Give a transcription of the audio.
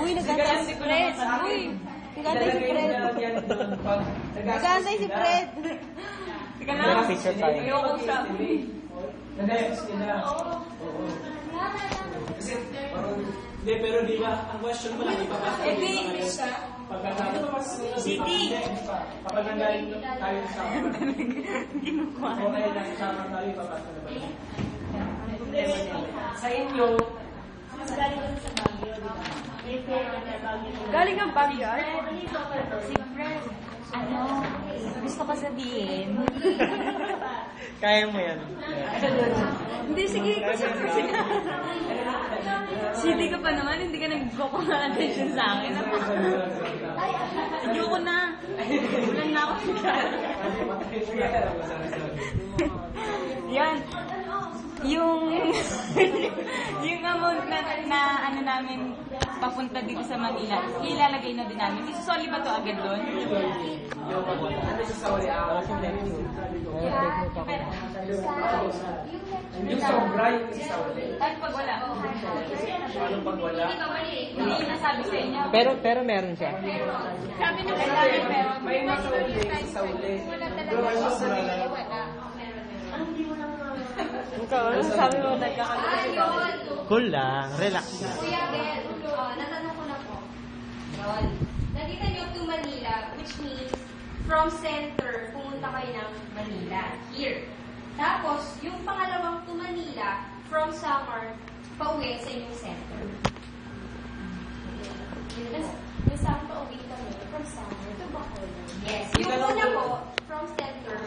Uy, nagkantay si Fred. Uy, nagkantay si Fred. Nagkantay si Fred. Teka lang. Picture tayo. Ayoko siya. Kasi, hindi, pero di ba, ang question mo lang, ipapasok. City. Kapag nanggaling tayo sa okay lang, isama tayo, ipapasok na ba? Sa inyo, Galing ang Baguio. Si Fred. Ano? Gusto ko sabihin. Kaya mo yan. Hindi, sige. City ka pa naman, hindi ka nag-attention sa akin. Ayoko na. Ulan na ako. Yan. Yung amount na ano namin papunta dito sa Manila, ilalagay na din namin. Isusoli ba to agad doon? yung sobra, yung isauli. Kahit pag wala. Anong pag wala? Hindi nasabi sa inyo. Pero meron siya. Sabi na kailangan pero May masauli, isauli. Pero may sobra lang. Ikaw, ano sabi mo? Nagkakalit. Cool lang. Relax lang. Kuya Ben, natanong ko na po. Yun. Nakita niyo to Manila, which means from center, pumunta kayo ng Manila. Here. Tapos, yung pangalawang to Manila, from Samar, pauwi sa inyong center. Yung Samar, pauwi kami from Samar to Bacolod. Yes. Yung unang